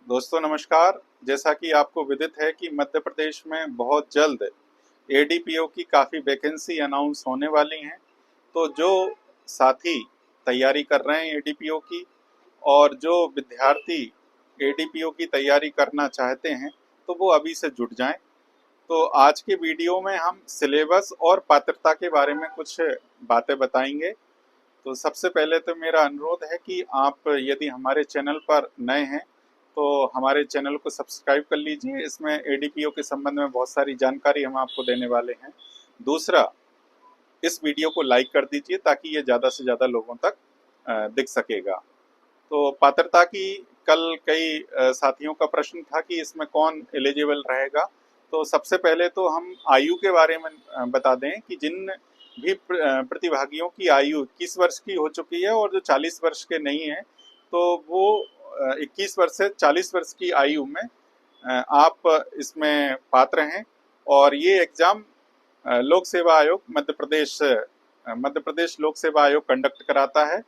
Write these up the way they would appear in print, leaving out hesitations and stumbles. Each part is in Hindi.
दोस्तों नमस्कार। जैसा कि आपको विदित है कि मध्य प्रदेश में बहुत जल्द एडीपीओ की काफ़ी वैकेंसी अनाउंस होने वाली हैं। तो जो साथी तैयारी कर रहे हैं एडीपीओ की और जो विद्यार्थी एडीपीओ की तैयारी करना चाहते हैं तो वो अभी से जुट जाएं। तो आज के वीडियो में हम सिलेबस और पात्रता के बारे में कुछ बातें बताएंगे। तो सबसे पहले तो मेरा अनुरोध है कि आप यदि हमारे चैनल पर नए हैं तो हमारे चैनल को सब्सक्राइब कर लीजिए। इसमें एडीपीओ के संबंध में बहुत सारी जानकारी हम आपको देने वाले हैं। दूसरा, इस वीडियो को लाइक कर दीजिए ताकि ये ज़्यादा से ज़्यादा लोगों तक दिख सकेगा। तो पात्रता की कल कई साथियों का प्रश्न था कि इसमें कौन एलिजिबल रहेगा। तो सबसे पहले तो हम आयु के बारे में बता दें कि जिन भी प्रतिभागियों की आयु 21 वर्ष की हो चुकी है और जो 40 वर्ष के नहीं है तो वो 21 वर्ष से 40 वर्ष की आयु में आप इसमें पात्र हैं। और ये एग्ज़ाम लोक सेवा आयोग मध्य प्रदेश लोक सेवा आयोग कंडक्ट कराता है।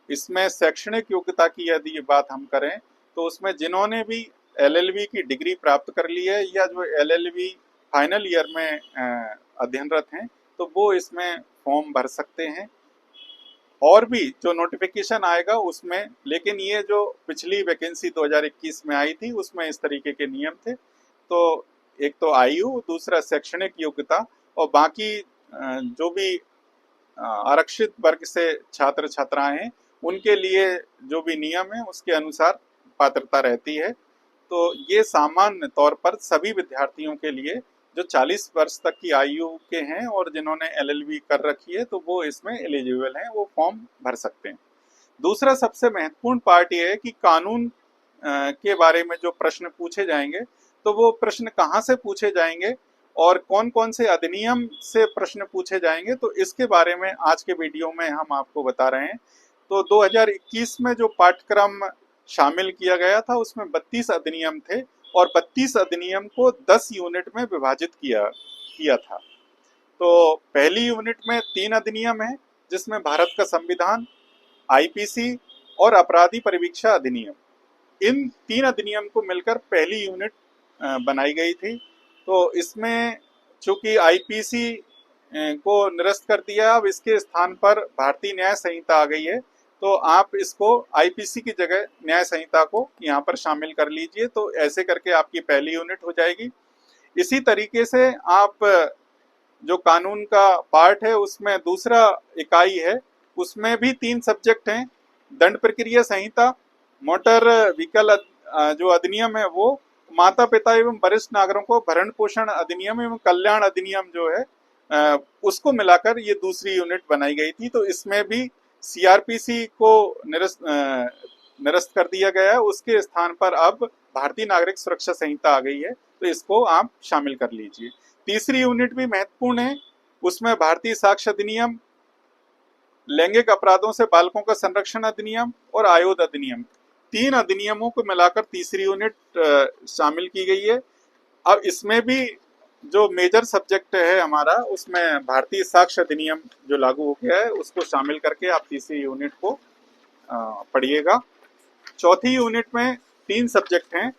इसमें शैक्षणिक योग्यता की यदि बात हम करें तो उसमें जिन्होंने भी एलएलबी की डिग्री प्राप्त कर ली है या जो एलएलबी फाइनल ईयर में अध्ययनरत हैं तो वो इसमें फॉर्म भर सकते हैं। और भी जो नोटिफिकेशन आएगा उसमें, लेकिन ये जो पिछली वैकेंसी 2021 में आई थी उसमें इस तरीके के नियम थे। तो एक तो आयु, दूसरा शैक्षणिक योग्यता और बाकी जो भी आरक्षित वर्ग से छात्र छात्राएं हैं उनके लिए जो भी नियम है उसके अनुसार पात्रता रहती है। तो ये सामान्य तौर पर सभी विद्यार्थियों के लिए जो 40 वर्ष तक की आयु के हैं और जिन्होंने एलएलबी कर रखी है तो वो इसमें एलिजिबल हैं, वो फॉर्म भर सकते हैं। दूसरा सबसे महत्वपूर्ण पार्ट ये है कि कानून के बारे में जो प्रश्न पूछे जाएंगे तो वो प्रश्न कहाँ से पूछे जाएंगे और कौन कौन से अधिनियम से प्रश्न पूछे जाएंगे, तो इसके बारे में आज के वीडियो में हम आपको बता रहे हैं। तो 2021 में जो पाठ्यक्रम शामिल किया गया था उसमें 32 अधिनियम थे और 32 अधिनियम को 10 यूनिट में विभाजित किया था। तो पहली यूनिट में 3 अधिनियम है जिसमें भारत का संविधान, आईपीसी और अपराधी परिवीक्षा अधिनियम, इन 3 अधिनियम को मिलकर पहली यूनिट बनाई गई थी। तो इसमें चूंकि आईपीसी को निरस्त कर दिया, अब इसके स्थान पर भारतीय न्याय संहिता आ गई है तो आप इसको आईपीसी की जगह न्याय संहिता को यहाँ पर शामिल कर लीजिए। तो ऐसे करके आपकी पहली यूनिट हो जाएगी। इसी तरीके से आप जो कानून का पार्ट है उसमें दूसरा इकाई है, उसमें भी 3 सब्जेक्ट हैं। दंड प्रक्रिया संहिता, मोटर व्हीकल जो अधिनियम है वो, माता पिता एवं वरिष्ठ नागरिकों को भरण पोषण अधिनियम एवं कल्याण अधिनियम जो है उसको मिलाकर ये दूसरी यूनिट बनाई गई थी। तो इसमें भी सीआरपीसी को निरस्त कर दिया गया है, उसके स्थान पर अब भारतीय नागरिक सुरक्षा संहिता आ गई है तो इसको आप शामिल कर लीजिए। तीसरी यूनिट भी महत्वपूर्ण है, उसमें भारतीय साक्ष्य अधिनियम, लैंगिक अपराधों से बालकों का संरक्षण अधिनियम और आयोग अधिनियम, 3 अधिनियमों को मिलाकर तीसरी यूनिट शामिल की गई है। अब इसमें भी जो मेजर सब्जेक्ट है हमारा उसमें भारतीय साक्ष्य अधिनियम जो लागू हो गया है उसको शामिल करके आप तीसरी यूनिट को पढ़िएगा। चौथी यूनिट में 3 सब्जेक्ट हैं,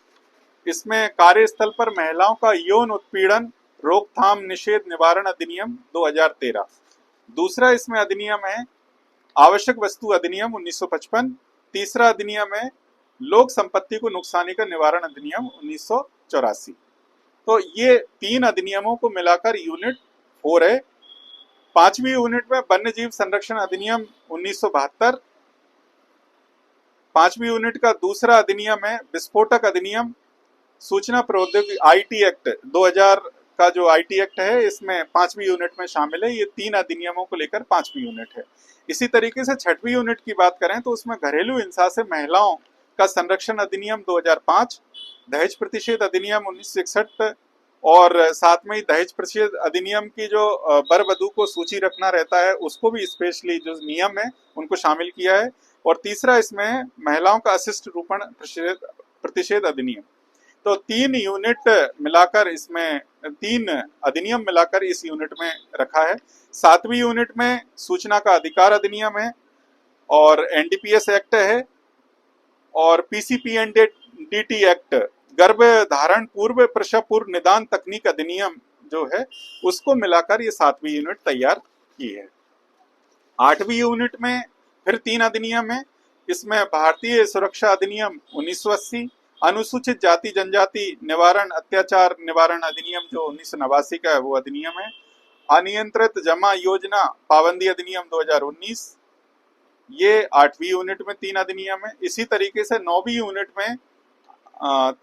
इसमें कार्यस्थल पर महिलाओं का यौन उत्पीड़न रोकथाम निषेध निवारण अधिनियम 2013, दूसरा इसमें अधिनियम है आवश्यक वस्तु अधिनियम 1955, तीसरा अधिनियम है लोक संपत्ति को नुकसानी का निवारण अधिनियम 1984। तो ये 3 अधिनियमों को मिलाकर यूनिट 4 है। 5वीं यूनिट में वन्य जीव संरक्षण अधिनियम 1972, 5वीं यूनिट का दूसरा अधिनियम है विस्फोटक अधिनियम, सूचना प्रौद्योगिकी आईटी एक्ट 2000 का जो आईटी एक्ट है इसमें 5वीं यूनिट में शामिल है। ये 3 अधिनियमों को लेकर 5वीं यूनिट है। इसी तरीके से 6वीं यूनिट की बात करें तो उसमें घरेलू हिंसा से महिलाओं का संरक्षण अधिनियम 2005, दहेज प्रतिषेध अधिनियम 1961 और साथ में ही दहेज प्रतिषेध अधिनियम की जो वर वधू को सूची रखना रहता है उसको भी स्पेशली जो नियम है उनको शामिल किया है। और तीसरा इसमें महिलाओं का अशिष्ट रूपण प्रतिषेध अधिनियम। तो 3 यूनिट मिलाकर इसमें 3 अधिनियम मिलाकर इस यूनिट में रखा है। 7वीं यूनिट में सूचना का अधिकार अधिनियम है और एनडीपीएस एक्ट है और पीसीपीएनडी डीटी एक्ट, गर्भ धारण पूर्व प्रसव पूर्व निदान तकनीक अधिनियम जो है उसको मिलाकर ये 7वीं यूनिट तैयार की है। 8वीं यूनिट में फिर 3 अधिनियम है। इसमें भारतीय सुरक्षा अधिनियम 1980, अनुसूचित जाति जनजाति निवारण अत्याचार निवारण अधिनियम जो 1989 का है वो अधिनियम है। अनियंत्रित जमा योजना पाबंदी अधिनियम 2019, ये 8वीं यूनिट में 3 अधिनियम है। इसी तरीके से 9वीं यूनिट में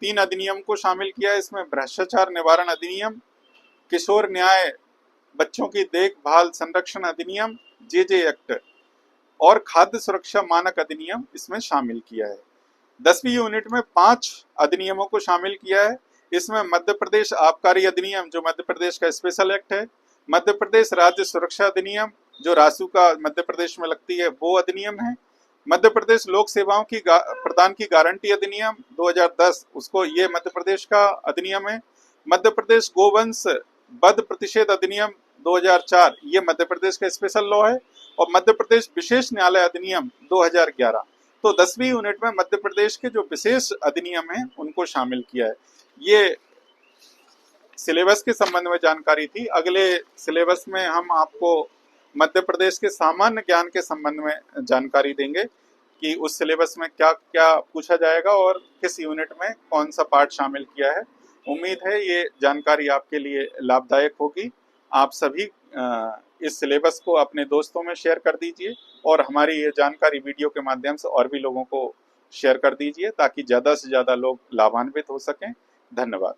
3 अधिनियम को शामिल किया है। इसमें भ्रष्टाचार निवारण अधिनियम, किशोर न्याय बच्चों की देखभाल संरक्षण अधिनियम जेजे एक्ट और खाद्य सुरक्षा मानक अधिनियम इसमें शामिल किया है। 10वीं यूनिट में 5 अधिनियमों को शामिल किया है। इसमें मध्य प्रदेश आबकारी अधिनियम जो मध्य प्रदेश का स्पेशल एक्ट है, मध्य प्रदेश राज्य सुरक्षा अधिनियम जो रासू का मध्य प्रदेश में लगती है वो अधिनियम है, मध्य प्रदेश लोक सेवाओं की प्रदान की गारंटी अधिनियम 2010 उसको ये मध्य प्रदेश का अधिनियम है, मध्य प्रदेश गोवंश वध प्रतिषेध अधिनियम 2004 ये मध्य प्रदेश का स्पेशल लॉ है, और मध्य प्रदेश विशेष न्यायालय अधिनियम 2011। तो 10वीं यूनिट में मध्य प्रदेश के जो विशेष अधिनियम हैं उनको शामिल किया है। ये सिलेबस के संबंध में जानकारी थी। अगले सिलेबस में हम आपको मध्य प्रदेश के सामान्य ज्ञान के संबंध में जानकारी देंगे कि उस सिलेबस में क्या क्या पूछा जाएगा और किस यूनिट में कौन सा पार्ट शामिल किया है। उम्मीद है ये जानकारी आपके लिए लाभदायक होगी। आप सभी इस सिलेबस को अपने दोस्तों में शेयर कर दीजिए और हमारी ये जानकारी वीडियो के माध्यम से और भी लोगों को शेयर कर दीजिए ताकि ज़्यादा से ज़्यादा लोग लाभान्वित हो सकें। धन्यवाद।